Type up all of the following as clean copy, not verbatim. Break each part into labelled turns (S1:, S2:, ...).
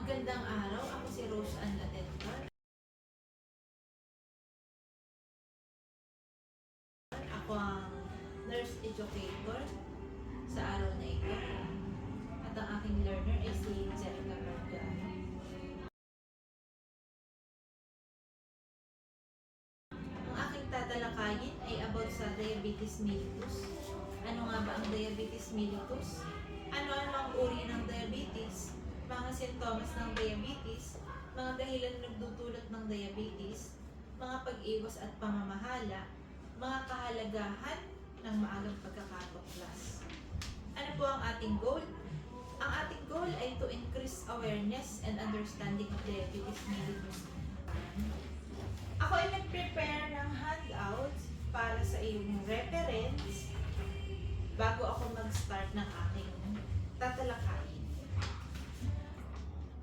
S1: Magandang araw, ako si Rose Ann Latenton. Ako ang nurse educator sa araw na ito. At ang aking learner ay si Jerica Vergara. Ang aking tatalakayin ay about sa diabetes mellitus. Ano nga ba ang diabetes mellitus? Ano-ano ang uri ng diabetes? Mga sintomas ng diabetes, mga dahilan na nagdudulot ng diabetes, mga pag-iwas at pamamahala, mga kahalagahan ng maagang pagkakatuklas. Ano po ang ating goal? Ang ating goal ay to increase awareness and understanding of diabetes mellitus. Ako ay nag-prepare ng handouts para sa iyong reference bago ako mag-start ng aking tatalakayin.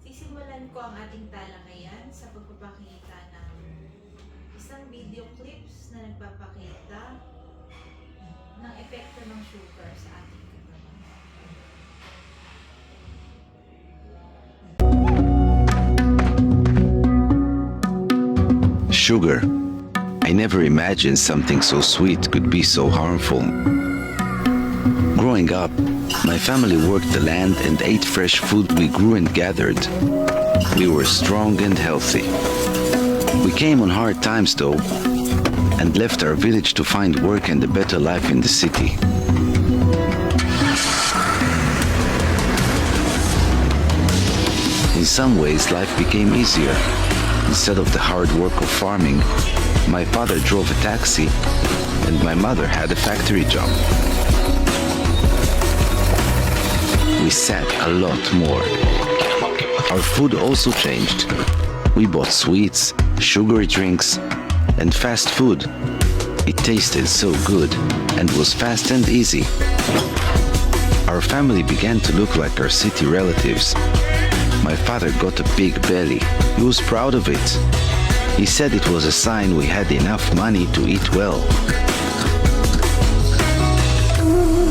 S1: Sisimulan ko ang ating talakayan sa pagpapakita ng isang video clips na nagpapakita ng epekto ng sugar sa ating katawan.
S2: Sugar. I never imagined something so sweet could be so harmful. Growing up, my family worked the land and ate fresh food we grew and gathered. We were strong and healthy. We came on hard times though, and left our village to find work and a better life in the city. In some ways, life became easier. Instead of the hard work of farming, my father drove a taxi and my mother had a factory job. We sat a lot more. Our food also changed. We bought sweets, sugary drinks, and fast food. It tasted so good and was fast and easy. Our family began to look like our city relatives. My father got a big belly. He was proud of it. He said it was a sign we had enough money to eat well.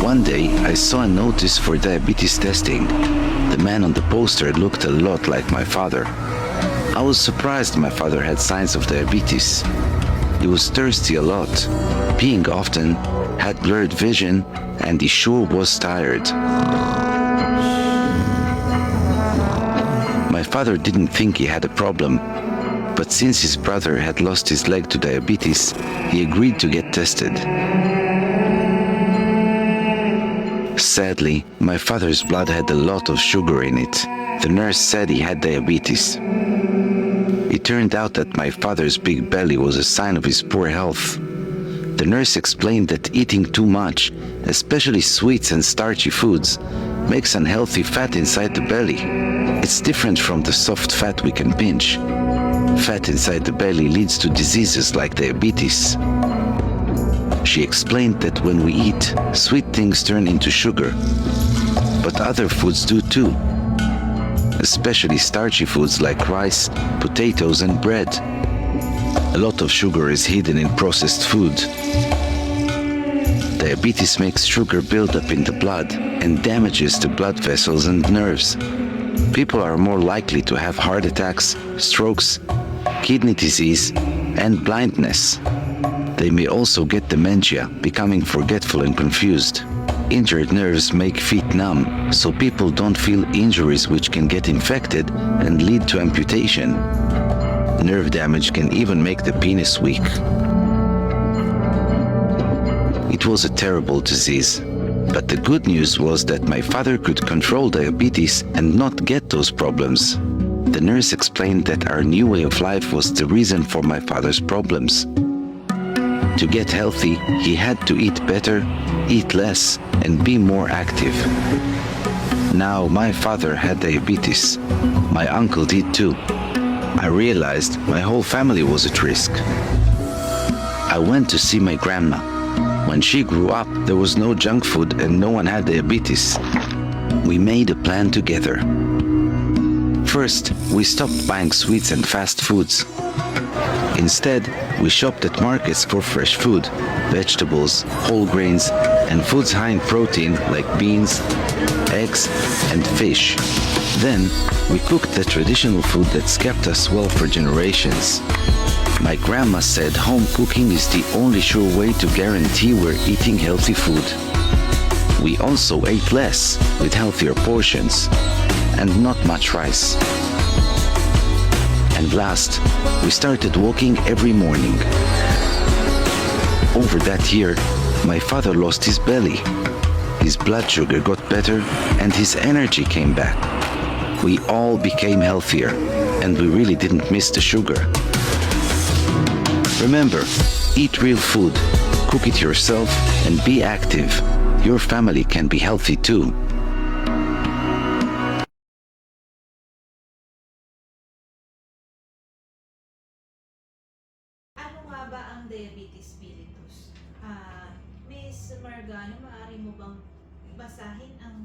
S2: One day, I saw a notice for diabetes testing. The man on the poster looked a lot like my father. I was surprised my father had signs of diabetes. He was thirsty a lot, peeing often, had blurred vision, and he sure was tired. My father didn't think he had a problem, but since his brother had lost his leg to diabetes, he agreed to get tested. Sadly, my father's blood had a lot of sugar in it. The nurse said he had diabetes. It turned out that my father's big belly was a sign of his poor health. The nurse explained that eating too much, especially sweets and starchy foods, makes unhealthy fat inside the belly. It's different from the soft fat we can pinch. Fat inside the belly leads to diseases like diabetes. She explained that when we eat, sweet things turn into sugar. But other foods do too. Especially starchy foods like rice, potatoes and bread. A lot of sugar is hidden in processed food. Diabetes makes sugar build up in the blood and damages the blood vessels and nerves. People are more likely to have heart attacks, strokes, kidney disease, and blindness. They may also get dementia, becoming forgetful and confused. Injured nerves make feet numb, so people don't feel injuries which can get infected and lead to amputation. Nerve damage can even make the penis weak. It was a terrible disease, but the good news was that my father could control diabetes and not get those problems. The nurse explained that our new way of life was the reason for my father's problems. To get healthy, he had to eat better, eat less, and be more active. Now my father had diabetes. My uncle did too. I realized my whole family was at risk. I went to see my grandma. When she grew up, there was no junk food and no one had diabetes. We made a plan together. first, we stopped buying sweets and fast foods. Instead, we shopped at markets for fresh food, vegetables, whole grains, and foods high in protein like beans, eggs, and fish. Then, we cooked the traditional food that's kept us well for generations. My grandma said home cooking is the only sure way to guarantee we're eating healthy food. We also ate less, with healthier portions, and not much rice. And last, we started walking every morning. Over that year, my father lost his belly. His blood sugar got better and his energy came back. We all became healthier and we really didn't miss the sugar. Remember, eat real food, cook it yourself, and be active. Your family can be healthy too.
S1: Ano nga ba ang diabetes mellitus? Miss Margano, maaari mo bang basahin ang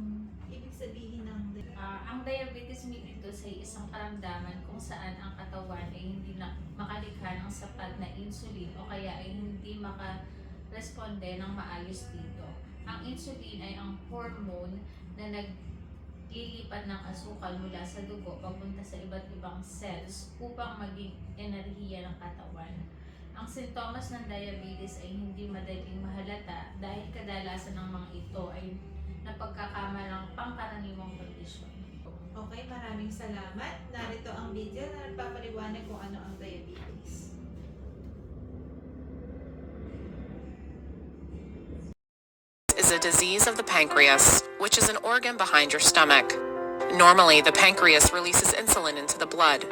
S1: ibig sabihin ng
S3: Ang diabetes mellitus ay isang karamdaman kung saan ang katawan ay hindi na makalikha ng sapat na insulin o kaya ay hindi makaresponde ng maayos dito. Ang insulin ay ang hormone na naglilipat ng asukal mula sa dugo papunta sa iba't ibang cells upang maging enerhiya ng katawan. Ang sintomas ng diabetes ay hindi madaling mahalata dahil kadalasan ng mga ito ay napagkakamalang pangkaraniwang kondisyon.
S1: Okay, maraming salamat. Narito ang video na nagpapaliwanag kung ano ang diabetes.
S4: Is a disease of the pancreas, which is an organ behind your stomach. Normally, the pancreas releases insulin into the blood.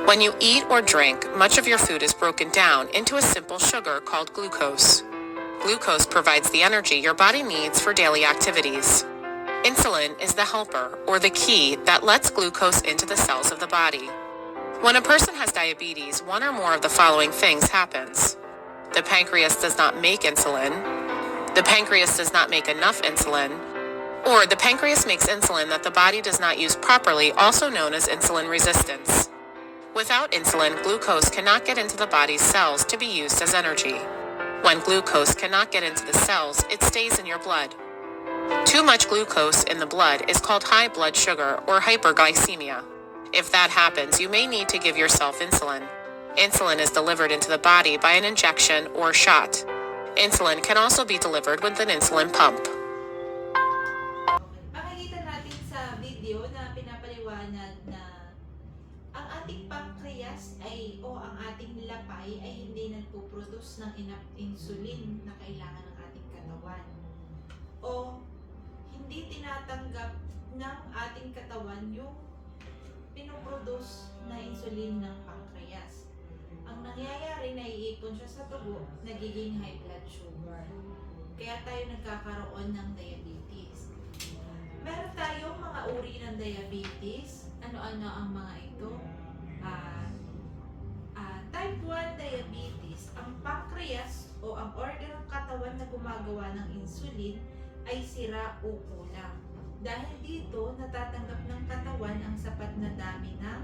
S4: When you eat or drink, much of your food is broken down into a simple sugar called glucose. Glucose provides the energy your body needs for daily activities. Insulin is the helper, or the key, that lets glucose into the cells of the body. When a person has diabetes, one or more of the following things happens. The pancreas does not make insulin. The pancreas does not make enough insulin. Or the pancreas makes insulin that the body does not use properly, also known as insulin resistance. Without insulin, glucose cannot get into the body's cells to be used as energy. When glucose cannot get into the cells, it stays in your blood. Too much glucose in the blood is called high blood sugar or hyperglycemia. If that happens, you may need to give yourself insulin. Insulin is delivered into the body by an injection or shot. Insulin can also be delivered with an insulin pump.
S1: Makikita natin sa video na pinapaliwanag na ang ating pancreas ay o ang ating lapay ay hindi nagpo-produce ng enough insulin na kailangan ng ating katawan. O hindi tinatanggap ng ating katawan yung pinoproduce na insulin ng pancreas. Ang nangyayari, naiipon siya sa dugo, nagiging high blood sugar. Kaya tayo nagkakaroon ng diabetes. Meron tayong mga uri ng diabetes. Ano-ano ang mga ito? Type 1 diabetes. Ang pancreas o ang organ ng katawan na gumagawa ng insulin ay sira o kulang. Dahil dito, natatanggap ng katawan ang sapat na dami ng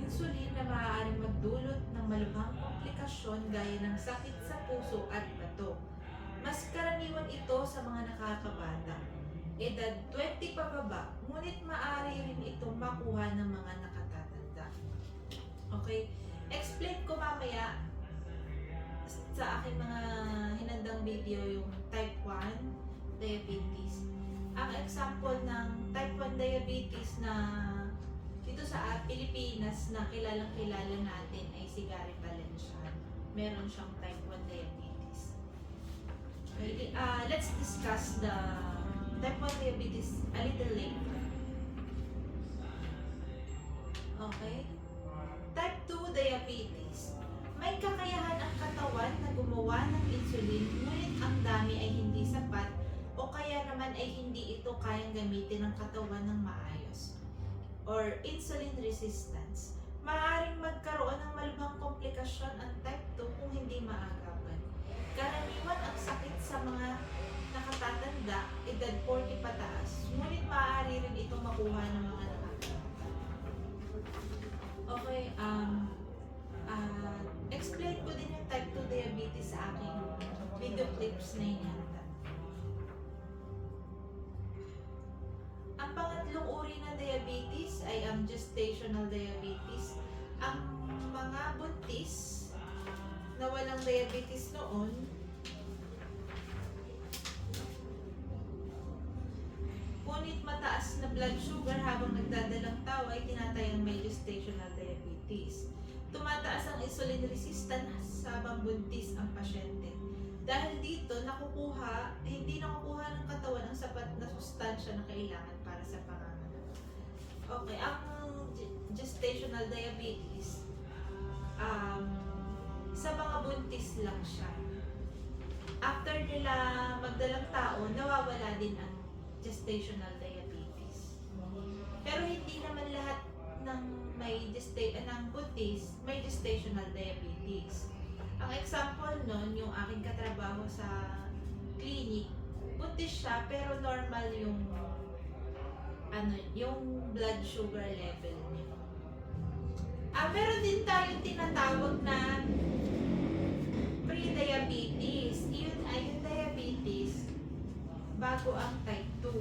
S1: insulin na maaaring magdulot ng malubhang komplikasyon gaya ng sakit sa puso at bato. Mas karaniwan ito sa mga nakakabata, edad 20 pababa, ngunit maaari rin itong makuha ng mga nakatatanda. Okay? Explain ko mamaya sa aking mga hinandang video yung type 1 diabetes. Ang example ng type 1 diabetes na dito sa Pilipinas na kilalang-kilala natin ay si Gary Valenciano. Meron siyang type 1 diabetes. Okay, let's discuss the type 1 diabetes a little later. Okay? Type 2 diabetes. May kakayahan ang katawan na gumawa ng insulin, ngunit ang dami ay hindi sapat o kaya naman ay hindi ito kayang gamitin ng katawan ng maayos. Or insulin resistance. Maaaring magkaroon ng malubhang komplikasyon ang type 2 kung hindi maagapan. Karaniwan ang sakit sa mga nakatatanda, edad 40 pataas, ngunit maaari rin itong makuha ng mga nakatatanda. gestational diabetes. Ang mga buntis na walang diabetes noon, ngunit mataas na blood sugar habang nagdadalang tao ay tinatayang may gestational diabetes. Tumataas ang insulin resistance habang buntis ang pasyente. Dahil dito, hindi nakukuha ng katawan ang sapat na sustansya na kailangan para sa panganganak. Okay, ang gestational diabetes, sa mga buntis lang siya. After nila magdalang tao, nawawala din ang gestational diabetes. Pero hindi naman lahat ng buntis may gestational diabetes. Ang example nun, yung aking katrabaho sa clinic, buntis siya pero normal yung blood sugar level niya. Meron din tayong tinatawag na pre-diabetes. Yun ay yung diabetes bago ang type 2.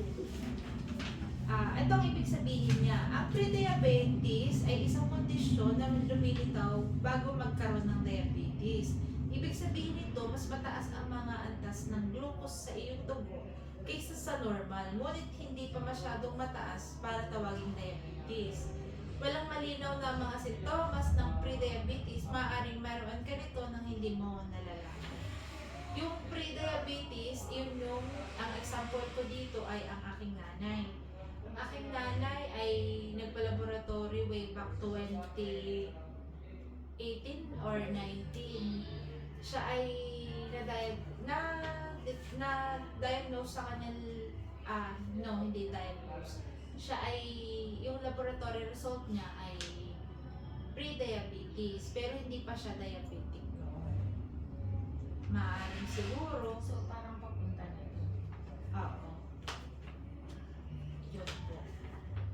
S1: Ito ang ibig sabihin niya. Ang pre-diabetes ay isang kondisyon na lumilitaw bago magkaroon ng diabetes. Ibig sabihin nito, mas mataas ang mga antas ng glucose sa iyong dugo kaysa sa normal, ngunit hindi pa masyadong mataas para tawaging diabetes. Walang malinaw na mga sintomas ng pre-diabetes, maaaring mayroon ka nito nang hindi mo nalalaman. Yung pre-diabetes, ang example ko dito ay ang aking nanay. Ang aking nanay ay nagpa-laboratory way back 2018 or 19. Siya ay na-diagnose sa kanya, hindi diagnose. Siya ay, yung laboratory result niya ay pre-diabetes, pero hindi pa siya diabetic. Maaaring siguro.
S3: So, parang papunta na yun.
S1: Oo. Yun po.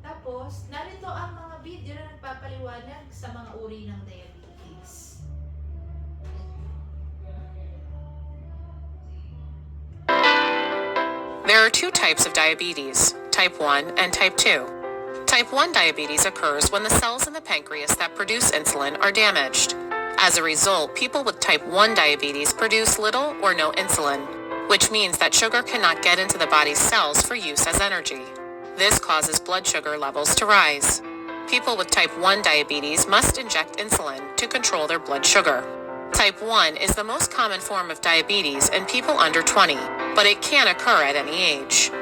S1: Tapos, narito ang mga video na nagpapaliwanag sa mga uri ng diabetes.
S4: There are two types of diabetes, type 1 and type 2. Type 1 diabetes occurs when the cells in the pancreas that produce insulin are damaged. As a result, people with type 1 diabetes produce little or no insulin, which means that sugar cannot get into the body's cells for use as energy. This causes blood sugar levels to rise. People with type 1 diabetes must inject insulin to control their blood sugar. Type 1 is the most common form of diabetes in people under 20, but it can occur at any age.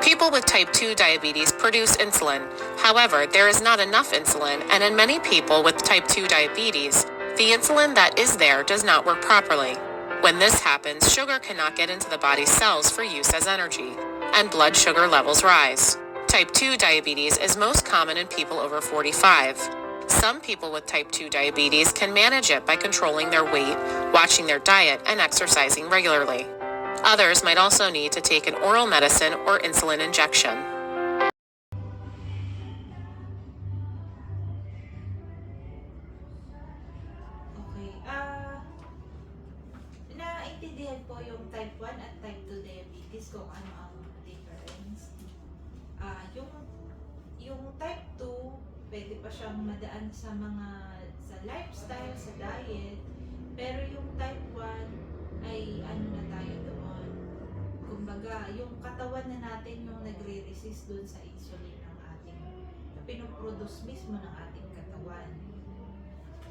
S4: People with type 2 diabetes produce insulin. However, there is not enough insulin, and in many people with type 2 diabetes, the insulin that is there does not work properly. When this happens, sugar cannot get into the body's cells for use as energy, and blood sugar levels rise. Type 2 diabetes is most common in people over 45. Some people with type 2 diabetes can manage it by controlling their weight, watching their diet, and exercising regularly. Others might also need to take an oral medicine or insulin injection.
S1: Okay. Naintindihan po yung type 1 at type 2 diabetes kung ano ang difference. Yung type 2, pwede pa siyang madaan sa lifestyle, sa diet. Pero yung type 1 ay na tayo doon. Kumbaga, yung katawan na natin yung nagre-resist doon sa insulin ng ating pinoproduce mismo ng ating katawan.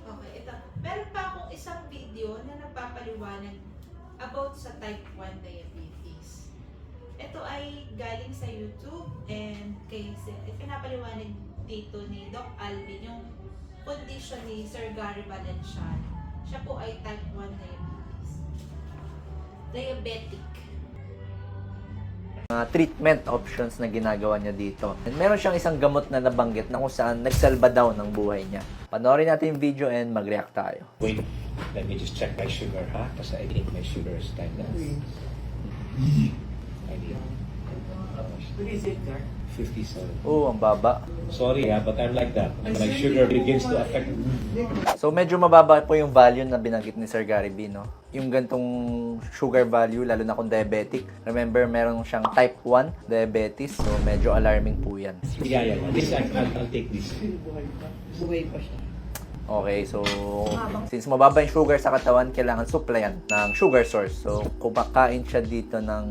S1: Okay, ito. Meron pa akong isang video na nagpapaliwanag about sa type 1 diabetes. Ito ay galing sa YouTube and pinapaliwanag dito ni Doc Alvin yung condition ni Sir Gary Valenciano. Siya po ay type 1 diabetes. Diabetic.
S5: Mga treatment options na ginagawa niya dito. And meron siyang isang gamot na nabanggit na kung saan nagsalba daw ng buhay niya. Panoorin natin yung video and mag-react tayo.
S6: Wait, let me just check my sugar, ha? Kasi I think my sugar is like that. I need.
S7: What is it, Gar?
S6: 57.
S5: Oh, ang baba.
S6: Sorry, but I'm like that. When my sugar begins to affect
S5: So, medyo mababa po yung value na binanggit ni Sir Gary B, no? Yung gantong sugar value, lalo na kung diabetic. Remember, meron siyang type 1 diabetes. So, medyo alarming po yan.
S6: Yeah. This, I'll take this.
S5: Okay, so since mababa yung sugar sa katawan, kailangan supplyan ng sugar source. So, kumakain siya dito ng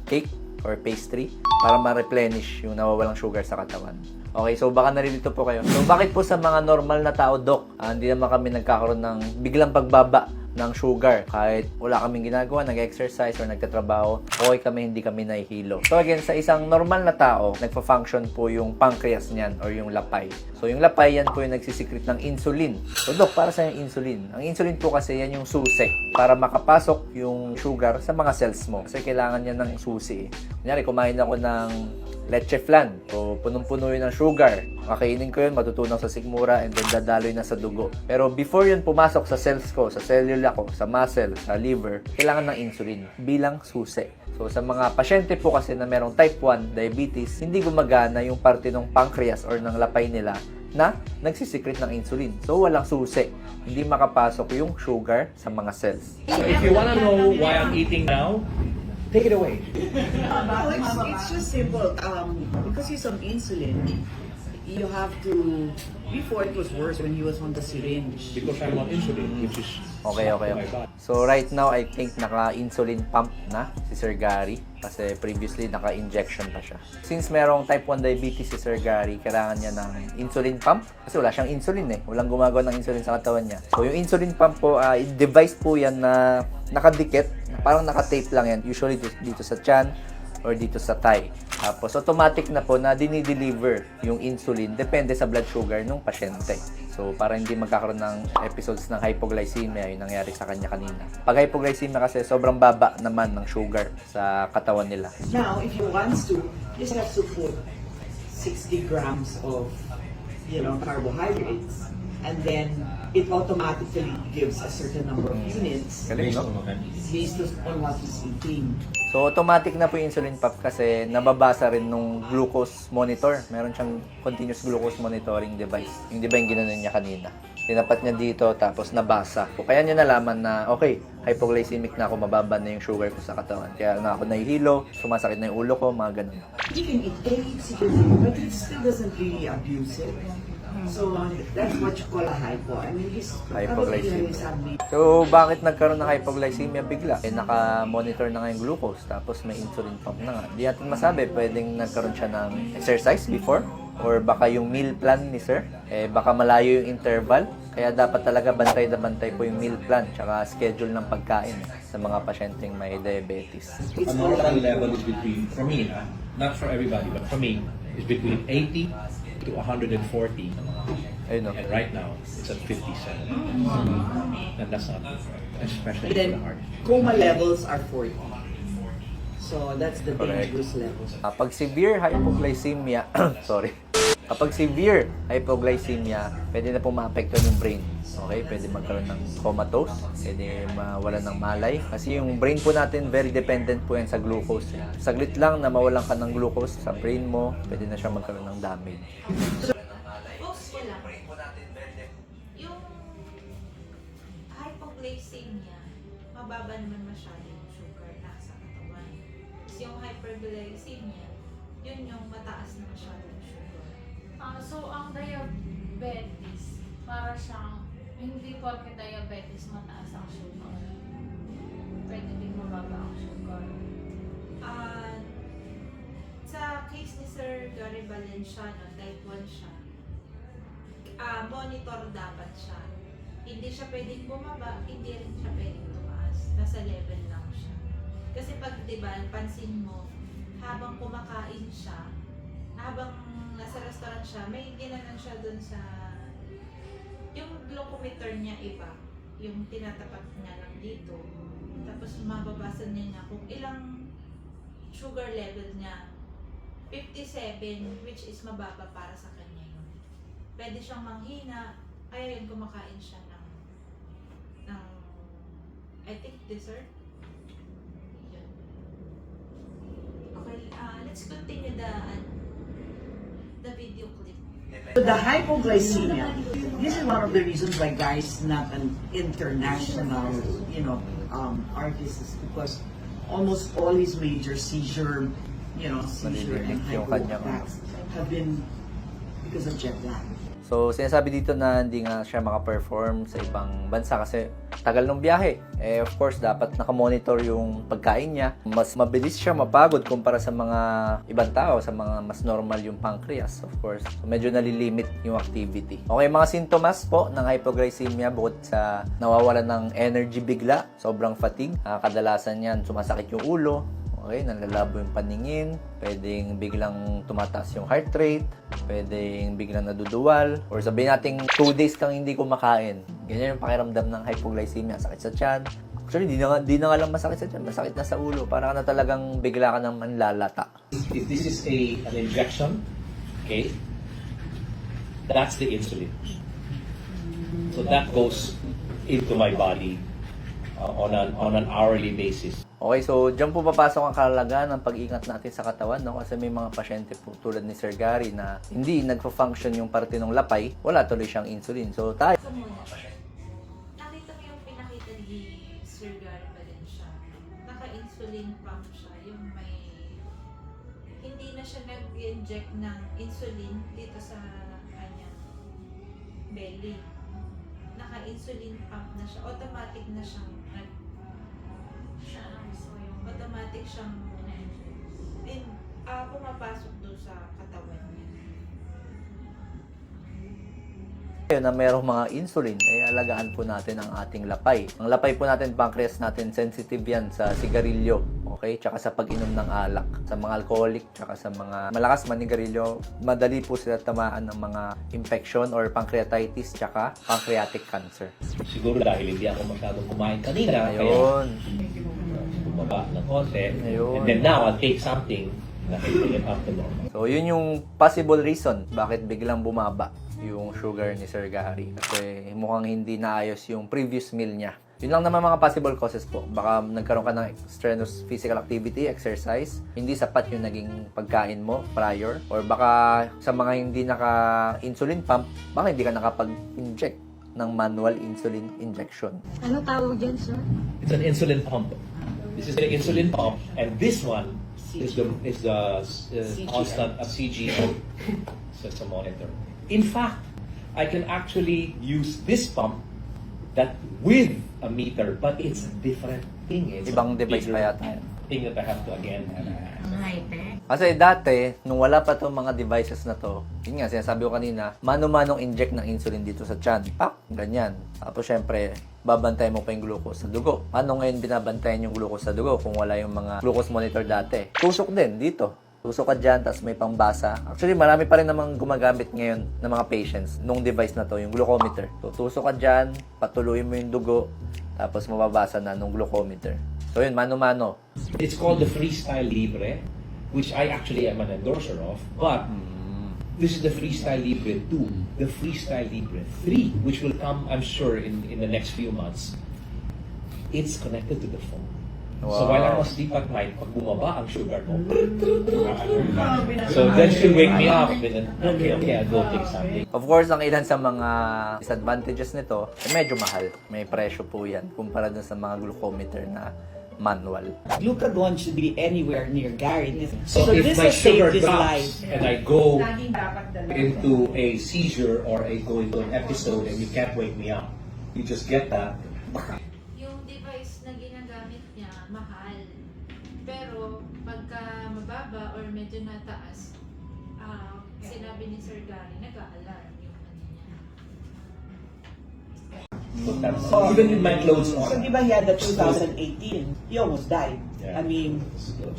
S5: cake or pastry para ma-replenish yung nawawalang sugar sa katawan. Okay, so baka nalilito po kayo. So, bakit po sa mga normal na tao, Doc, hindi naman kami nagkakaroon ng biglang pagbaba ng sugar kahit wala kaming ginagawa, nag-exercise or nagtatrabaho, okay kami, hindi kami nahihilo. So again, sa isang normal na tao, nagpa-function po yung pancreas niyan or yung lapay. So yung lapay, yan po yung nagsisikret ng insulin. So Doc, para sa yung insulin? Ang insulin po kasi yan yung susi para makapasok yung sugar sa mga cells mo. Kasi kailangan yan ng susi. Kunyari, kumain ako ng leche flan. So, punong-puno yun ng sugar. Kakainin ko yun, matutunaw sa sigmura, and then dadaloy na sa dugo. Pero before yun pumasok sa cells ko, sa cellula ko, sa muscle, sa liver, kailangan ng insulin bilang susi. So, sa mga pasyente po kasi na merong type 1 diabetes, hindi gumagana yung parte ng pancreas or ng lapay nila na nagsisikret ng insulin. So, walang susi. Hindi makapasok yung sugar sa mga cells.
S6: So if you wanna know why I'm eating now, take it away.
S7: No, it's just simple. Because he's on insulin, you have to. Before it was worse when he was on the syringe.
S6: Because I'm on insulin, which is
S5: Okay. So right now, I think naka-insulin pump na si Sir Gary kasi previously naka-injection pa siya. Since merong type 1 diabetes si Sir Gary, kailangan niya ng insulin pump kasi wala siyang insulin eh. Walang gumagawa ng insulin sa katawan niya. So yung insulin pump po, device po yan na nakadikit, parang naka-tape lang yan. Usually dito sa tiyan or dito sa thigh. Tapos automatic na po na dinideliver yung insulin depende sa blood sugar ng pasyente. So para hindi magkakaroon ng episodes ng hypoglycemia yung nangyari sa kanya kanina. Pag hypoglycemia kasi sobrang baba naman ng sugar sa katawan nila.
S7: Now, if he wants to, he just has to put 60 grams of, carbohydrates, and then it automatically gives a certain number of units
S5: Galing,
S6: based
S5: no?
S6: on what I'm eating.
S7: based on what he's eating.
S5: So, automatic na po yung insulin pump kasi nababasa rin nung glucose monitor. Meron siyang continuous glucose monitoring device. Yung di ba yung ginanon niya kanina? Tinapat niya dito tapos nabasa. So, kaya niya nalaman na, okay, hypoglycemic na ako, mababa na yung sugar ko sa katawan. Kaya na ako nahihilo, sumasakit na yung ulo ko, mga ganun.
S7: He can eat eggs, but he still doesn't really abuse it. So that's what you call a hypo. I mean, he's
S5: Hypoglycemia.
S7: probably
S5: So, bakit nagkaroon ng hypoglycemia bigla? Naka-monitor na nga yung glucose, tapos may insulin pump na nga. Di natin masabi, pwedeng nagkaroon siya ng exercise before, or baka yung meal plan ni sir, baka malayo yung interval. Kaya dapat talaga bantay na bantay po yung meal plan, tsaka schedule ng pagkain sa mga pasyenteng may diabetes.
S6: A normal level is between, for me, not for everybody, but for me, is between 80 to 140.
S5: Ayun, no?
S6: And right now, it's at 57. And that's not good, especially
S7: And
S6: for
S7: then
S6: the heart.
S7: coma levels are 40. So that's the
S5: Correct.
S7: dangerous levels.
S5: Kapag severe hypoglycemia, kapag severe hypoglycemia, pwede na po maapektuhan yung brain. Okay, pwede magkaroon ng comatose, pwede mawalan ng malay. Kasi yung brain po natin, very dependent po yan sa glucose. Saglit lang na mawalan ka ng glucose sa brain mo, pwede na siya magkaroon ng damage.
S1: Folks ko lang, yung hypoglycemia, mababa naman masyado yung sugar na sa katawan. Kasi yung hyperglycemia, yun yung mataas na masyado yung sugar.
S3: So, ang diabetes, para siyang, hindi porke diabetes mataas ang sugar. Pwede din mababa ang sugar.
S1: Sa case ni Sir Gary Valenciano, type 1 siya, monitor dapat siya. Hindi siya pwedeng bumaba, hindi rin siya pwedeng tumaas. Nasa level lang siya. Kasi pag, di ba, pansin mo, habang kumakain siya, habang nasa restaurant siya, may ginanan siya dun sa, yung glucometer niya iba, yung tinatapat niya lang dito. Tapos mababasa niya na kung ilang sugar level niya. 57, which is mababa para sa kanya yun. Pwede siyang manghina, kaya yun kumakain siya ng I think dessert. Yun. Okay, let's continue the the video clip.
S7: The hypoglycemia, this is one of the reasons why guys not an international, artist is because almost all his major seizure and
S5: Malilinig yung kanyang
S7: hypoattacks have been because of jet lag.
S5: So, sinasabi dito na hindi nga siya makaperform sa ibang bansa kasi tagal ng biyahe. Of course, dapat nakamonitor yung pagkain niya. Mas mabilis siya mapagod kumpara sa mga ibang tao, sa mga mas normal yung pancreas, of course. So, medyo nalilimit yung activity. Okay, mga sintomas po ng hypoglycemia bukod sa nawawalan ng energy bigla, sobrang fatigue. Kadalasan yan, sumasakit yung ulo. Okay, nalalabo yung paningin, pwedeng biglang tumataas yung heart rate, pwedeng biglang naduduwal, or sabihin natin 2 days kang hindi kumakain. Ganyan yung pakiramdam ng hypoglycemia, sakit sa tiyan. Actually, di na nga lang masakit sa tiyan, masakit na sa ulo. Para ka na talagang bigla ka nang manlalata.
S6: If this is an injection, okay, that's the insulin. So that goes into my body on an hourly basis.
S5: Okay, so dyan po papasok ang kahalagaan ng pag-ingat natin sa katawan, no? Kasi may mga pasyente po tulad ni Sir Gary na hindi nagpa-function yung parte ng lapay, wala tuloy siyang insulin. So tayo,
S1: So muna, nakita mo yung pinakita ni Sir Gary Valencia. Naka-insulin pump siya, yung may... Hindi na siya nag-inject ng insulin dito sa kanyang belly. Naka-insulin pump na siya, automatic na siyang automatic siyang pumapasok doon sa katawan niya.
S5: na merong mga insulin, ay alagaan po natin ang ating lapay. Ang lapay po natin, pancreas natin, sensitive yan sa sigarilyo, okay? Tsaka sa pag-inom ng alak. Sa mga alcoholic, tsaka sa mga malakas manigarilyo, madali po sila tamaan ng mga infection or pancreatitis, tsaka pancreatic cancer.
S6: Siguro dahil hindi ako masyadong kumain kanina,
S5: Ayun.
S6: kaya bumaba ng konti.
S5: Ayun.
S6: And then now, I'll take something na bring it up to normal.
S5: So, yun yung possible reason bakit biglang bumaba yung sugar ni Sir Gary. Kasi mukhang hindi naayos yung previous meal niya. Yun lang naman mga possible causes po. Baka nagkaroon ka ng strenuous physical activity, exercise, hindi sapat yung naging pagkain mo prior, or baka sa mga hindi naka-insulin pump, baka hindi ka nakapag-inject ng manual insulin injection.
S8: Ano tawag dyan, sir?
S6: It's an insulin pump. This is the insulin pump, and this one is the constant CGM. So it's a monitor. In fact, I can actually use this pump that with a meter, but it's a different thing. It's
S5: Ibang
S6: a
S5: device
S6: bigger
S5: pa yata yan.
S6: thing that I have to again.
S5: Kasi dati, nung wala pa itong mga devices na to, yun nga, sinasabi ko kanina, mano-manong inject ng insulin dito sa tiyan. Pak, ganyan. Tapos syempre, babantayan mo pa yung glucose sa dugo. Paano ngayon binabantayan yung glucose sa dugo kung wala yung mga glucose monitor dati? Tusok din dito. Tusok ka dyan, tapos may pambasa. Actually, marami pa rin namang gumagamit ngayon ng mga patients nung device na to, yung glucometer. So, tusok ka dyan, patuloyin mo yung dugo, tapos mababasa na nung glucometer. So, yun, mano-mano.
S6: It's called the Freestyle Libre, which I actually am an endorser of, but this is the Freestyle Libre 2. The Freestyle Libre 3, which will come, I'm sure, in the next few months, it's connected to the phone. So while I was asleep at night, pag bumaba ang sugar ko, so then she'll wake me up, and then, okay, I'll go take something.
S5: Of course, ang ilan sa mga disadvantages nito, medyo mahal. May presyo po yan, kumpara dun sa mga glucometer na manual.
S7: Glucagon should be anywhere near Gary.
S6: So if
S7: this
S6: my
S7: has saved
S6: sugar
S7: his
S6: drops
S7: life.
S6: and I go into a seizure or I go into an episode and you can't wake me up, you just get that.
S1: Yung device na ginagamit niya, mahal. Pero pagka mababa or medyo nataas, sinabi ni Sir Gary, nag-a-alarm yung ano niya.
S6: So that's, even with my clothes
S7: So,
S6: on.
S7: di ba he had the 2018? He almost died.
S6: Yeah.
S7: I mean,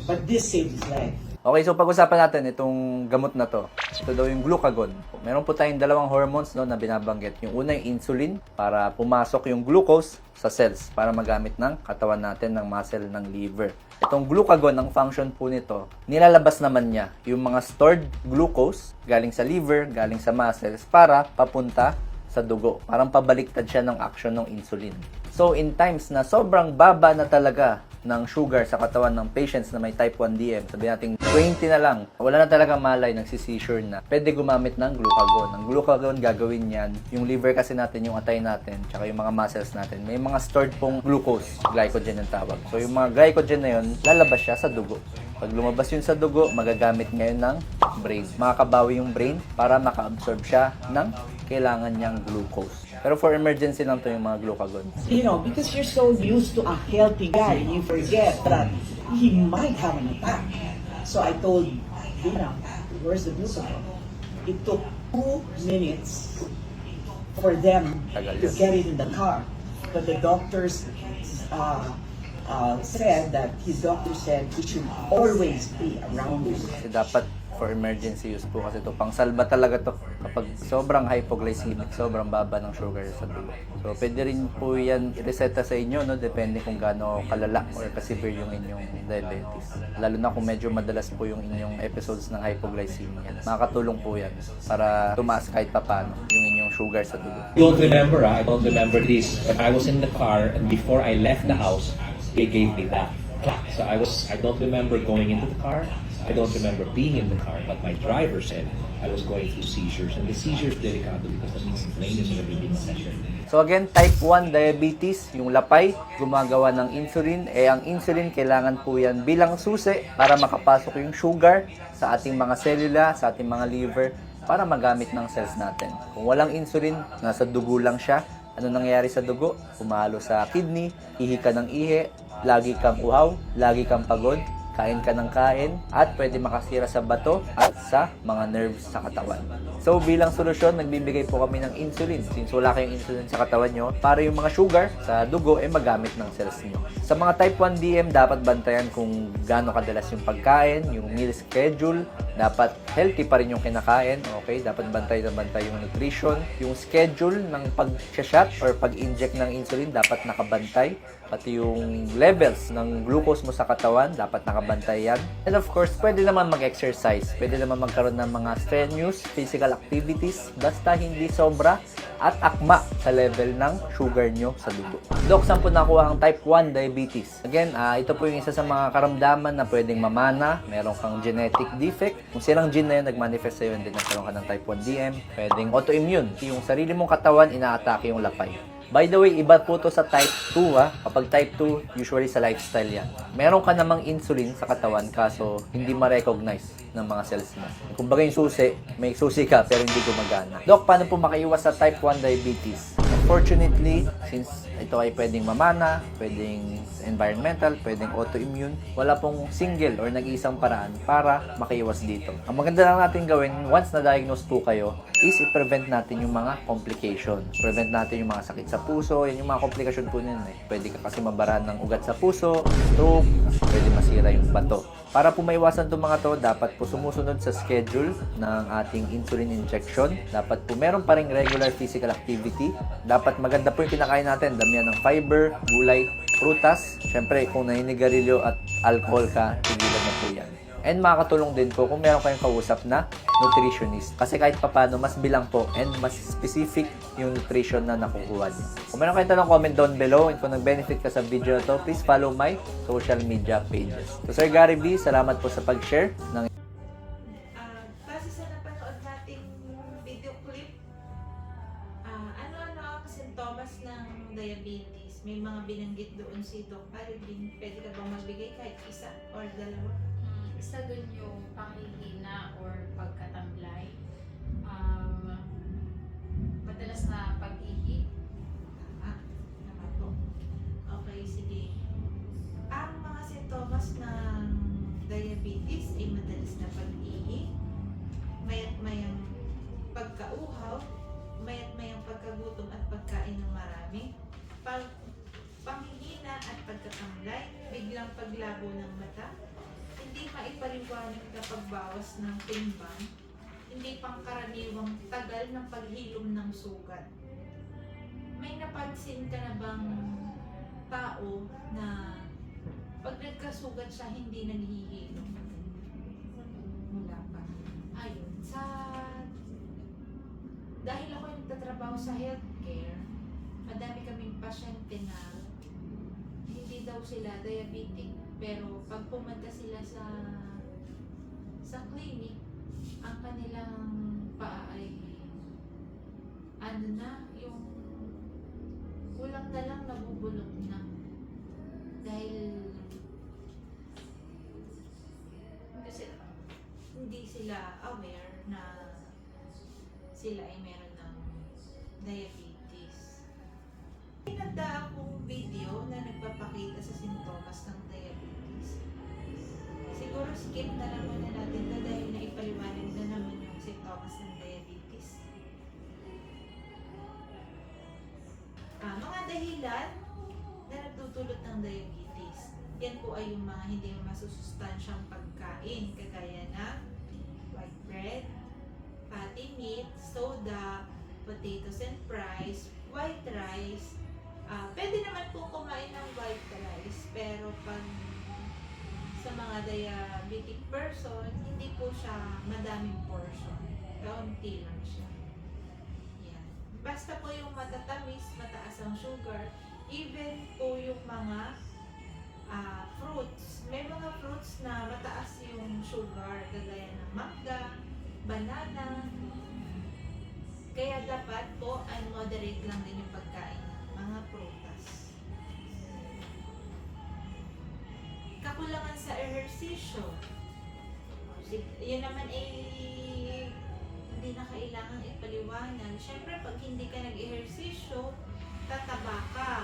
S7: but this saved his life.
S5: Okay, so pag-usapan natin itong gamot na to. Ito daw yung glucagon. Meron po tayong dalawang hormones no, na binabanggit. Yung una yung insulin para pumasok yung glucose sa cells para magamit ng katawan natin ng muscle ng liver. Itong glucagon, ang function po nito, nilalabas naman niya yung mga stored glucose galing sa liver, galing sa muscles para papunta sa dugo. Parang pabaliktad siya ng action ng insulin. So in times na sobrang baba na talaga ng sugar sa katawan ng patients na may type 1 DM, sabi natin 20 na lang, wala na talaga malay, nagsi-seizure na, pwede gumamit ng glucagon. Ang glucagon, gagawin yan, yung liver kasi natin, yung atay natin, tsaka yung mga muscles natin, may mga stored pong glucose, glycogen ang tawag. So yung mga glycogen na yun, lalabas siya sa dugo. Pag lumabas yun sa dugo, magagamit ngayon ng brain. Makakabawi yung brain para maka-absorb siya ng kailangan niyang glucose. Pero for emergency lang to yung mga glucagon.
S7: You know, because you're so used to a healthy guy, you forget that he might have an attack. So I told Dina, where's the glucagon? It took 2 minutes for them
S5: Tagal
S7: to
S5: yun.
S7: get it in the car. But the doctors said that his doctor said he should always be around you.
S5: Kasi dapat for emergency use po kasi ito. Pangsalba talaga to kapag sobrang hypoglycemic, sobrang baba ng sugar sa dugo. So, pwede rin po yan i-reseta sa inyo, no? Depende kung gaano kalala or ka-severe yung inyong diabetes. Lalo na kung medyo madalas po yung inyong episodes ng hypoglycemia. Makakatulong po yan para tumaas kahit papano yung inyong sugar sa dugo.
S6: I don't remember, I don't remember this, but I was in the car and before I left the house, they gave me that. So I don't remember going into the car. I don't remember being in the car, but my driver said I was going through seizures, and the seizures delicado because that means the brain is already being measured.
S5: So again, type 1 diabetes, yung lapay, gumagawa ng insulin. Ang insulin, kailangan po yan bilang susi para makapasok yung sugar sa ating mga selula, sa ating mga liver, para magamit ng cells natin. Kung walang insulin, nasa dugo lang siya. Ano nangyayari sa dugo? Umalo sa kidney, ihi ka ng ihi, lagi kang uhaw, lagi kang pagod, kain ka ng kain, at pwede makasira sa bato at sa mga nerves sa katawan. So bilang solusyon, nagbibigay po kami ng insulin. Since wala kayong insulin sa katawan nyo, para yung mga sugar sa dugo ay magamit ng cells nyo. Sa mga type 1 DM, dapat bantayan kung gaano kadalas yung pagkain, yung meal schedule, dapat healthy pa rin yung kinakain, okay? Dapat bantay na bantay yung nutrition, yung schedule ng pag-shot or pag-inject ng insulin, dapat nakabantay. Pati yung levels ng glucose mo sa katawan, dapat nakabantay yan. And of course, pwede naman mag-exercise. Pwede naman magkaroon ng mga strenuous physical activities, basta hindi sobra at akma sa level ng sugar nyo sa dugo. Dok, saan po nakuha ang type 1 diabetes? Again, ito po yung isa sa mga karamdaman na pwedeng mamana, meron kang genetic defect. Kung silang gene na yun, nag-manifest sa'yo, hindi nagkaroon ka ng type 1 DM. Pwedeng autoimmune. Yung sarili mong katawan, ina-atake yung lapay. By the way, iba po to sa type 2 ha. Kapag type 2, usually sa lifestyle yan. Meron ka namang insulin sa katawan kaso hindi ma-recognize ng mga cells mo. Kumbaga yung susi, may susi ka pero hindi gumagana. Dok, paano po makaiwas sa type 1 diabetes? Unfortunately, since ito ay pwedeng mamana, pwedeng environmental, pwedeng autoimmune, wala pong single or nag-iisang paraan para makaiwas dito. Ang maganda lang natin gawin, once na-diagnose po kayo, is i-prevent natin yung mga complication. Prevent natin yung mga sakit sa puso, yan yung mga complication po nun eh. Pwede ka kasi mabaran ng ugat sa puso, stroke, pwede masira yung bato. Para po maiwasan itong mga to, dapat po sumusunod sa schedule ng ating insulin injection. Dapat po meron pa ring regular physical activity. Dapat maganda po yung kinakain natin. Damihan ng fiber, gulay, prutas. Siyempre, kung naninigarilyo at alcohol ka, tigilan na po yan. And makakatulong din po kung meron kayong kausap na nutritionist. Kasi kahit papano, mas bilang po and mas specific yung nutrition na nakukuha niyo. Kung meron kayong tanong, comment down below. And kung nag-benefit ka sa video na to, please follow my social media pages. So Sir Gary V, salamat po sa pag-share ng
S1: Base sa napanood nating video clip, ano-ano ang sintomas ng diabetes? May mga binanggit doon si Doc Alvin. Pwede ka bang magbigay kahit isa or dalawa?
S3: Isa dun yung panghihina or pagkatamlay. Madalas na pag-ihi.
S1: Tama po. Okay, sige. Ang mga sintomas ng diabetes ay madalas na pag-ihi, mayat-mayang pagkauhaw, mayat-mayang pagkagutom at pagkain ng marami, panghihina at pagkatamlay, biglang paglabo ng mata, hindi maipaliwanag na pagbawas ng timbang, hindi pangkaraniwang tagal ng paghilom ng sugat. May napansin ka na bang tao na pag nagkasugat siya hindi naghihilom? Wala pa. Ayun, dahil ako yung nagtatrabaho sa healthcare, madami kaming pasyente na hindi daw sila diabetic, pero pag pumunta sila sa clinic, ang kanilang paa ay ano na, yung kulang na lang, nabubulok na. Dahil kasi hindi sila aware na sila ay meron ng diabetes. Pinagda akong video na nagpapakita sa sintomas ng diabetes. Siguro skip na lang muna natin ito dahil naipaliwanag na naman yung sintomas ng diabetes. Mga dahilan na nagdudulot ng diabetes. Yan po ay yung mga hindi masusustansyang pagkain, kagaya ng white bread, fatty meat, soda, potatoes and fries, white rice. Pwede naman po kumain ng white rice, pero pag sa mga diabetic person, hindi po siya madaming portion. Kaunti lang siya. Yan. Basta po yung matatamis, mataas ang sugar, even po yung mga fruits. May mga fruits na mataas yung sugar, kagaya ng mangga, banana. Kaya dapat po ay moderate lang din yung pagkain ng mga prutas. Kakulangan sa ehersisyo. Yun naman hindi na kailangan ipaliwanag. Siyempre, pag hindi ka nag-ehersisyo, tataba ka.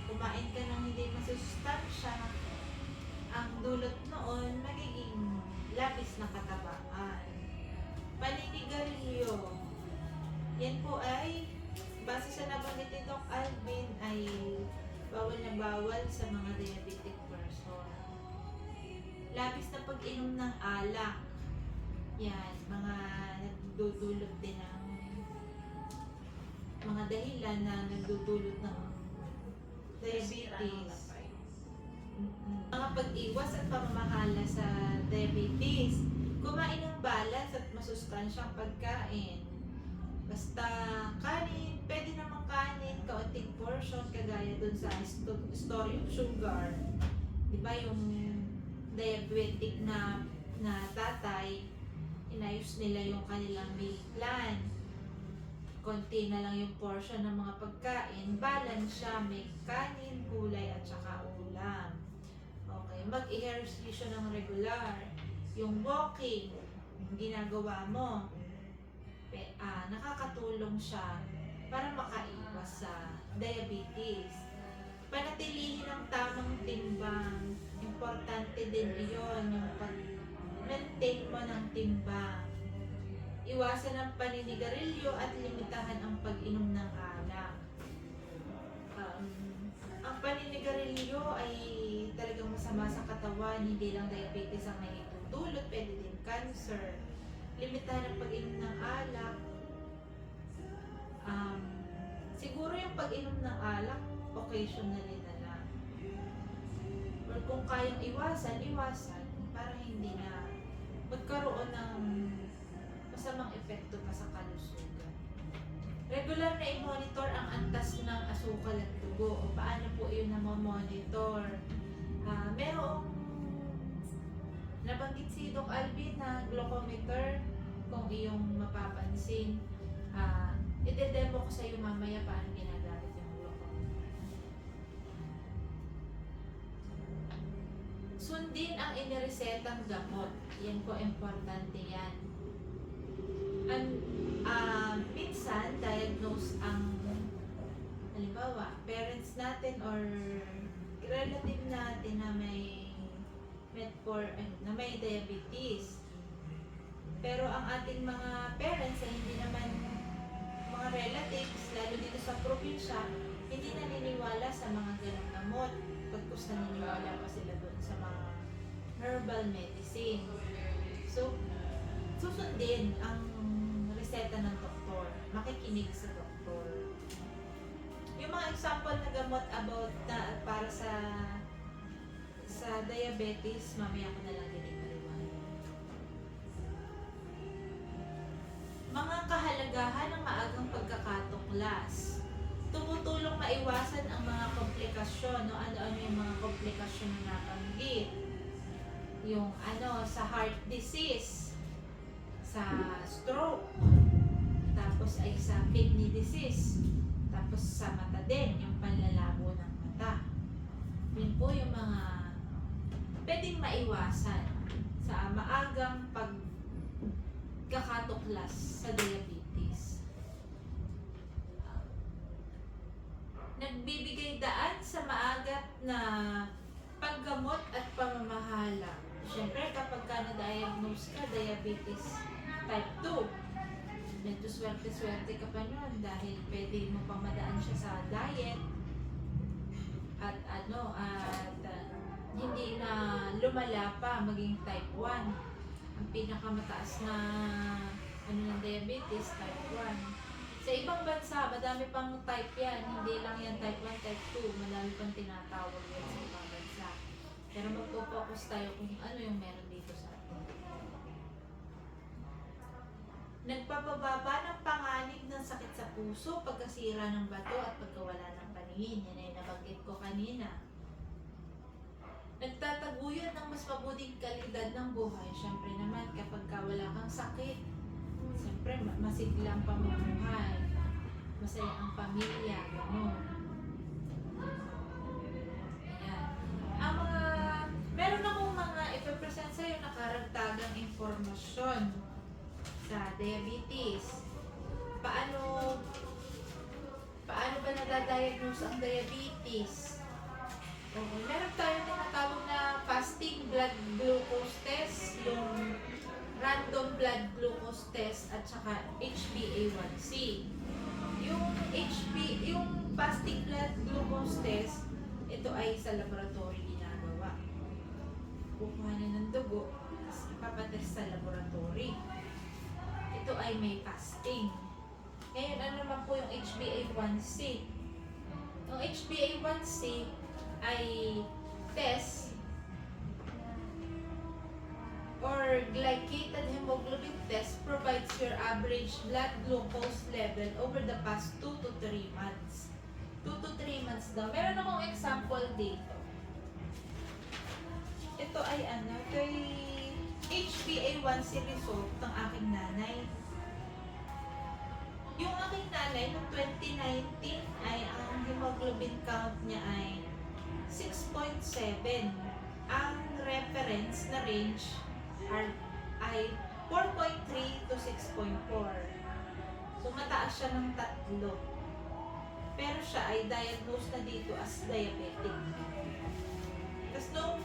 S1: Kumain ka ng hindi masusustansya, ang dulot noon, magiging labis na katabaan. Paninigarilyo. Yan po ay, base sa nabanggit ni Doc Alvin, ay bawal na bawal sa mga diabetic person. Labis na pag-inom ng alak. Yan, mga nagdudulot din ng mga dahilan na nagdudulot ng diabetes. Mga pag-iwas at pamamahala sa diabetes. Kumain ng balance at masustansyang pagkain. Basta kanin, pwede namang kanin, kaunting portion, kagaya dun sa story of sugar. Diba yung diabetic na tatay, inayos nila yung kanilang meal plan. Konti na lang yung portion ng mga pagkain, balance siya, may kanin, gulay at saka ulam. Okay, mag-ehersisyo ng regular. Yung walking, yung ginagawa mo, nakakatulong siya para makaiwas sa diabetes. Panatilihin ang tamang timbang. Importante din iyon, yung pag-maintain mo ng timbang. Iwasan ang paninigarilyo at limitahan ang pag-inom ng alak. Ang paninigarilyo ay talagang masama sa katawan, hindi lang diabetes ang naitutulot, pwede din cancer. Limitahan ang pag-inom ng alak. Siguro yung pag-inom ng alak, occasionally na lang. Or kung kayang iwasan para hindi na magkaroon ng masamang epekto pa sa kalusugan. Regular na i-monitor ang antas ng asukal at dugo. O paano po yun na monitor? Merong nabanggit si Doc Alvin na glucometer, kung iyong mapapansin. Ide-demo ko sa iyo mamaya paano ginagamit yung glucometer. Sundin ang iniresetang gamot. Yan po, importante yan. Minsan, diagnose ang halimbawa, parents natin or relative natin na may na may diabetes. Pero ang ating mga parents ay hindi naman mga relatives, lalo dito sa probinsya, hindi naniniwala sa mga ganong gamot. Pagkus naniniwala pa sila doon sa mga herbal medicine. So, susundin ang reseta ng doktor, makikinig sa doktor. Yung mga example na gamot about para sa diabetes, mamaya ko na lang din ipaliwanag. Mga kahalagahan ng maagang pagkakatuklas. Tumutulong maiwasan ang mga komplikasyon, no? Ano-ano yung mga komplikasyon na nabanggit? Yung sa heart disease, sa stroke, tapos ay sa kidney disease, tapos sa mata din, yung panlalabo ng mata. Yun po yung mga pwedeng maiwasan sa maagang pagkakatuklas sa diabetes. Nagbibigay daan sa maagat na paggamot at pamamahala. Siyempre, kapag ka na-diagnose ka, diabetes type 2, medyo swerte-swerte ka pa nun dahil pwede mo pang madaan siya sa diet at hindi na lumala pa maging type 1. Ang pinakamataas na ng diabetes, type 1. Sa ibang bansa, madami pang type yan. Hindi lang yan type 1, type 2. Madami pang tinatawag yan sa ibang bansa. Pero magpo-focus tayo kung ano yung meron dito sa atin. Nagpapababa ng panganib ng sakit sa puso, pagkasira ng bato at pagkawala ng paningin. Yan ay nabanggit ko kanina. Nagtataguyod ng mas mabuting kalidad ng buhay. Siyempre naman, kapag wala kang sakit, siyempre masiglang pamumuhay. Masaya ang pamilya, gano'n. Ayan. Meron akong mga ipapresent sa'yo na karagdagang informasyon sa diabetes. Paano ba nadadiagnose ang diabetes? Okay. Meron tayo tinatawag na fasting blood glucose test, yung random blood glucose test, at saka HbA1c. Yung fasting blood glucose test, ito ay sa laboratory ginagawa. Kukuhanin ng dugo, tapos ipapatest sa laboratory. Ito ay may fasting. Ngayon, ano naman po yung HbA1c? Yung HbA1c ay test or glycated hemoglobin test provides your average blood glucose level over the past 2 to 3 months. 2 to 3 months daw. Meron akong example dito. Ito ay kay HbA1c result ng aking nanay. Yung aking nanay noong 2019 ay ang hemoglobin count niya ay 6.7. Ang reference na range ay 4.3 to 6.4. So mataas siya ng 3. Pero siya ay diagnosed na dito as diabetic. Tapos noong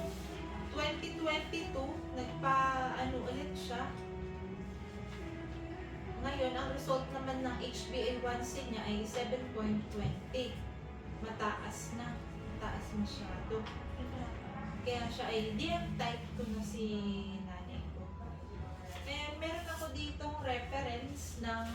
S1: 2022, ulit siya. Ngayon, ang result naman ng HbA1c niya ay 7.20. Mataas na. Mataas masyado. Kaya siya ay type 2 na si nanay ko. Meron ako ditong reference ng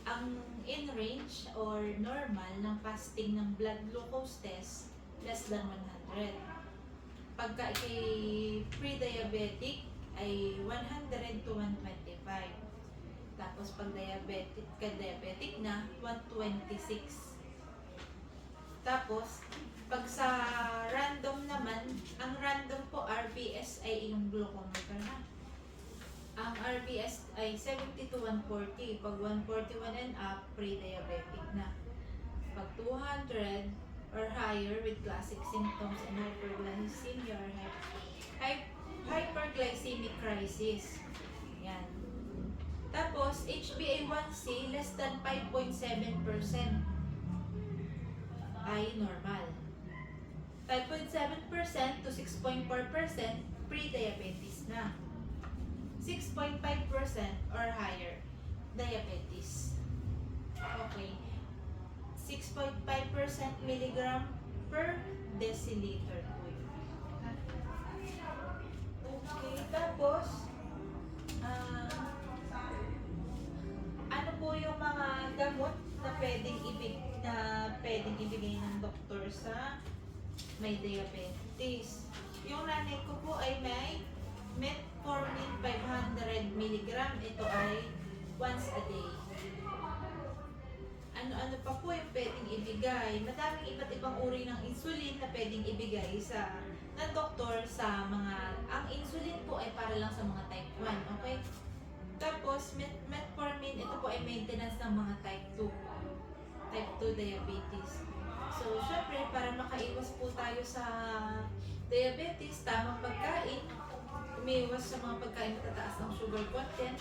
S1: ang in range or normal ng fasting ng blood glucose test, less than 100. Pagka pre-diabetic ay 100 to 125. Tapos pag diabetic na, 126. Tapos, pag sa random naman, ang random po RBS ay yung glucometer na. Ang RBS ay 70 to 140. Pag 141 and up, pre-diabetic na. Pag 200 or higher with classic symptoms and hyperglycemia or hyperglycemic crisis. Yan. Tapos, HbA1c less than 5.7% ay normal. 5.7% to 6.4% pre-diabetes na. 6.5% or higher, diabetes. Okay. 6.5% milligram per deciliter po yun. Okay, tapos, ano po yung mga gamot na pwedeng ibigay ng doktor sa may diabetes? Yung nanay ko po ay may metformin 500 mg milligram, ito ay once a day. Ano-ano pa po yung pwedeng ibigay? Madaming iba't ibang uri ng insulin na pwedeng ibigay ng doktor sa mga, ang insulin po ay para lang sa mga type 1, okay? Tapos, metformin, ito po ay maintenance ng mga type 2 diabetes. So, syempre, para makaiwas po tayo sa diabetes, tamang pagkain, umiiwas sa mga pagkain matataas ng sugar content,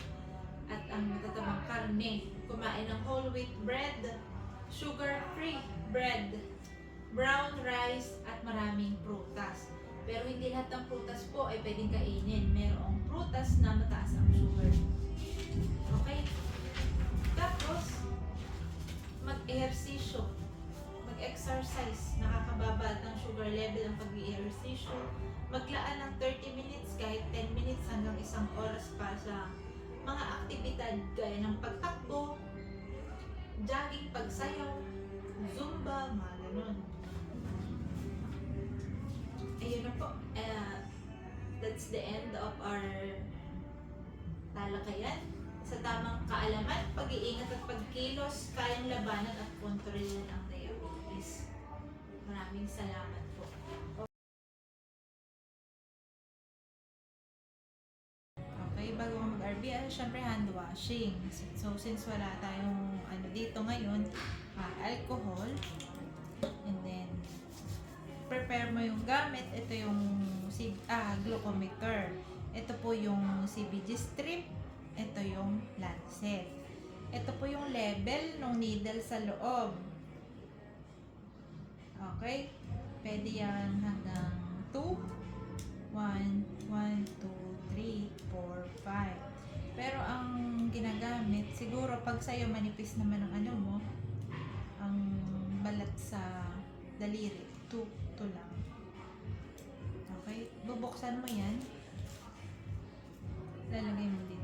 S1: at ang matatabang karne, kumain ng whole wheat bread, sugar-free bread, brown rice, at maraming prutas. Pero hindi lahat ng prutas po ay pwedeng kainin. Merong prutas na mataas ang sugar. Okay? Tapos, mag-ehersisyo, mag-exercise, nakakababa ng sugar level ang pag-ehersisyo, maglaan ng 30 minutes kahit 10 minutes hanggang 1 oras para sa mga aktibidad gaya ng pagtakbo, jogging, pagsayaw, zumba, mga ganun. Ayun na po. That's the end of our talakayan. Sa tamang kaalaman, pag-iingat at pagkilos, kayang labanan at kontrolin ang diabetes. Maraming salamat po. Okay, bago ka mag-RB, syempre hand washing. So, since wala tayong dito ngayon, alcohol, and then, prepare mo yung gamit. Ito yung glucometer. Ito po yung CBG strip. Ito yung lancet. Ito po yung level ng needle sa loob. Okay? Pwede yan hanggang 2. 1, 2, 3, 4, 5. Pero ang ginagamit, siguro pag sa'yo manipis naman ang mo, ang balat sa daliri, 2 lang. Okay? Bubuksan mo yan. Lalagay mo dito.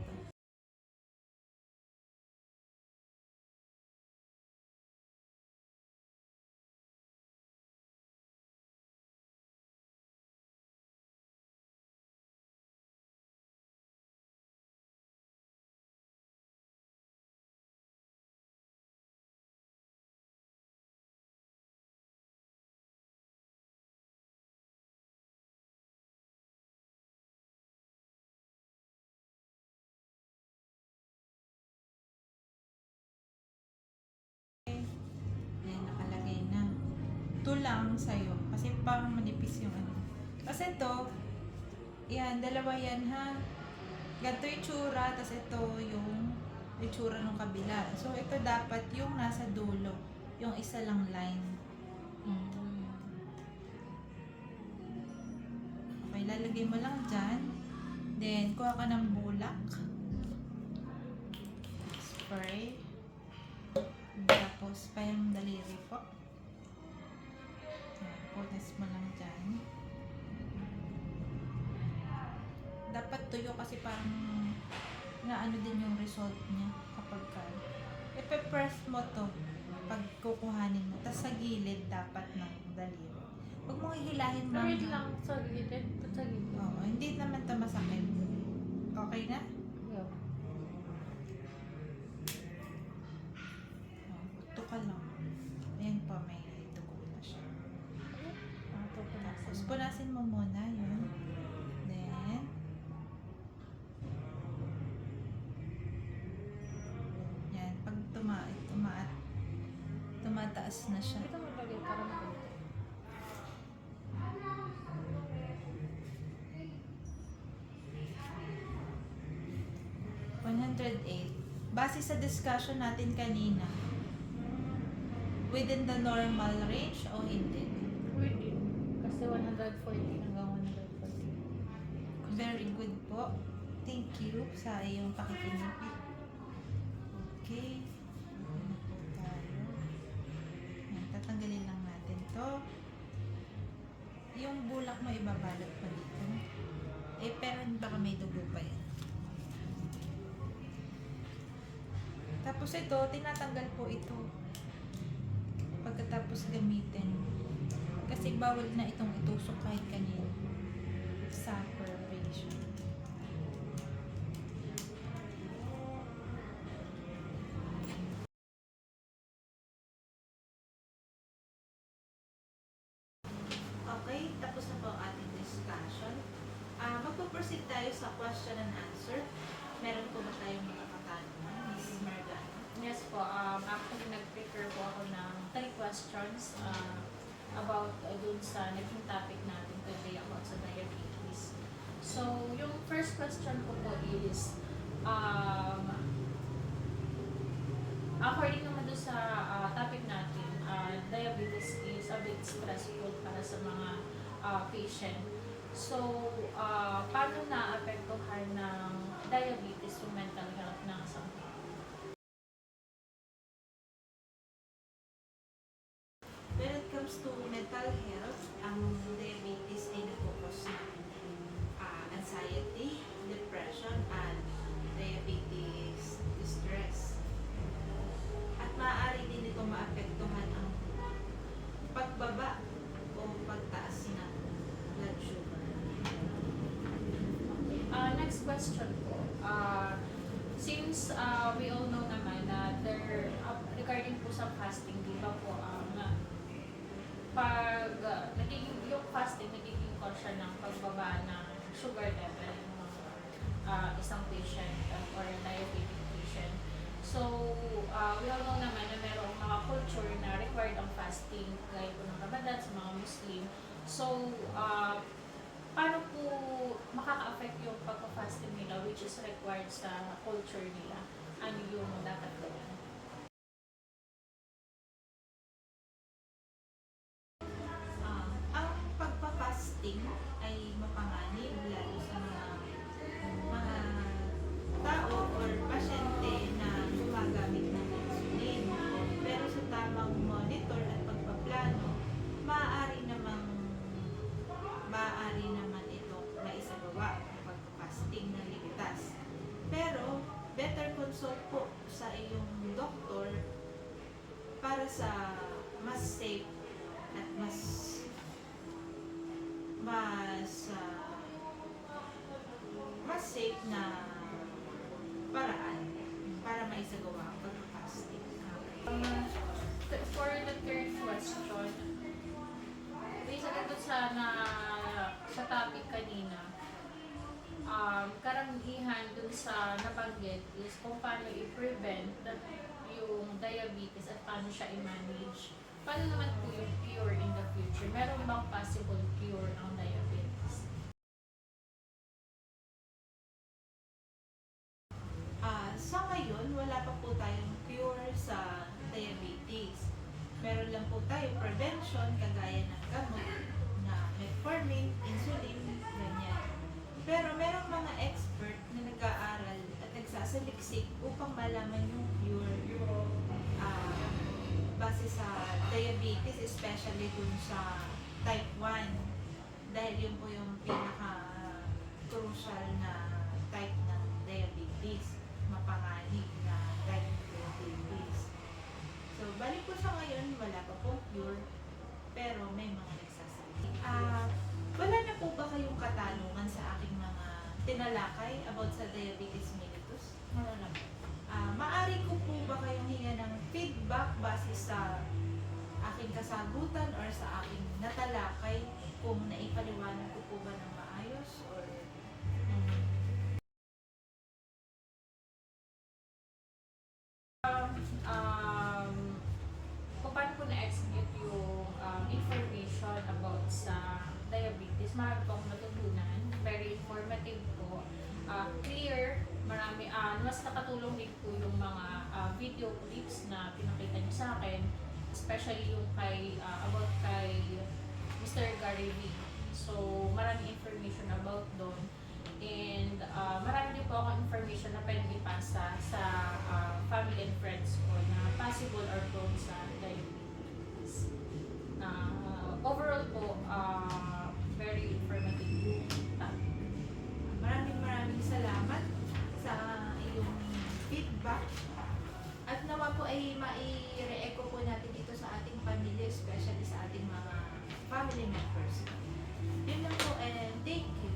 S1: Ito lang sa'yo. Kasi parang manipis yung Kasi ito, yan, dalawa yan ha. Ganito yung tsura, tapos ito yung tsura ng kabila. So, ito dapat yung nasa dulo. Yung isa lang line. Okay, lalagay mo lang dyan. Then, kuha ka ng bulak. Spray. Tapos, pa yung daliri po. Punas mo lang dyan. Dapat tuyo kasi parang naano din yung result niya kapag ipe-press mo to pag kukuhanin mo. Tapos sa gilid dapat ng daliri. Huwag mong hihilahin mo.
S3: Wait lang, sa gilid. Sa gilid.
S1: Oo, hindi naman to masakit. Okay na?
S3: Yeah.
S1: Buto ka lang. Ayan po, may dugo na siya. Tapos punasin mo muna yun. Then, yan, pag tumataas na siya.
S3: Ito maglagay para maganda.
S1: Base sa discussion natin kanina, within the normal range o hindi?
S3: Within. Kasi 140 hanggang 140.
S1: Very good po. Thank you sa iyong pakikinig. Okay. Ano po tayo? Yan, tatanggalin lang natin to. Yung bulak mo ibabalot pa dito. Pero baka may dugo pa yan. Tapos ito, tinatanggal po ito. Pagkatapos gamitin. Kasi bawal na itong itusok kahit kanino. Sa preparation. proceed tayo sa question and answer. Meron po ba tayong mga katanungan, Mrs. Margano?
S3: Yes po, actually nag-prepare po ako ng 3 questions about dun sa naging topic natin today about sa diabetes. So, yung first question ko po is, according naman dun sa topic natin, diabetes is a bit stressful para sa mga patient. So, paano naapektuhan ng diabetes yung mental health ng isang tao?
S1: When it comes to mental health, ang diabetes ay nagpo-cause ng anxiety, depression, and diabetes distress. At maaari din ito maapektuhan ang pagbaba o pagtaas ng blood sugar.
S3: Next question po. Since we all know naman na regarding po sa fasting, di ba po, pag yung fasting, nagiging cause siya ng pagbaba ng sugar level ng isang patient or diabetic patient. So, we all know naman na merong mga culture na required ang fasting, gaya po ng Ramadan sa mga Muslim. So, paano po makaka-affect yung pagpa-fasting nila which is required sa culture nila? Ano yung dapat gawin?
S1: Ang pagpa-fasting ay mapanganib lalo sa mga tao or pasyente na gumagamit ng insulin. Pero sa tamang monitor at pagpaplano, maaari naman ito maisagawa ang pagpa-fasting na ligtas. Pero better consult po sa iyong doktor para sa mas safe at mas safe na paraan para maisagawa ang pag-fasting.
S3: For the third question, based agad sa topic kanina, karamihan dun sa nabanggit is kung paano i-prevent yung diabetes at paano siya i-manage. Paano naman po yung cure in the future? Meron bang possible cure ang diabetes?
S1: Sa ngayon, wala pa po tayong cure sa diabetes. Meron lang po tayong prevention kagaya ng gamot na metformin, insulin, ganyan. Pero merong mga expert na nag-aaral at nagsasaliksik upang malaman yung cure base sa diabetes, especially dun sa type 1. Dahil yun po yung pinaka-crucial na type ng diabetes, mapanganib na type ng diabetes. So, balik po sa ngayon, wala pa pong cure, pero may mga nagsasalik. Wala na po ba kayong katanungan sa aking mga tinalakay about sa diabetes mellitus?
S3: Wala na.
S1: Maari ko po ba kayong hinga ng feedback base sa aking kasagutan or sa aking natalakay kung naipaliwanag ko po ba ng maayos or
S3: kung paano po na-execute yung information about sa diabetes, marami po akong natutunan. Very informative po. Clear, marami, mas nakatulong din po yung mga video clips na pinakita niyo sa akin, especially yung about kay Mr. Gary V. So, maraming information about doon. And marami din po akong information na pwede ipasa sa family and friends ko na possible or prone sa diabetes. Overall po, very informative topic.
S1: maraming salamat sa iyong feedback at nawa po ay mai-re-echo po natin ito sa ating pamilya, especially sa ating mga family members. Yun lang po and thank you.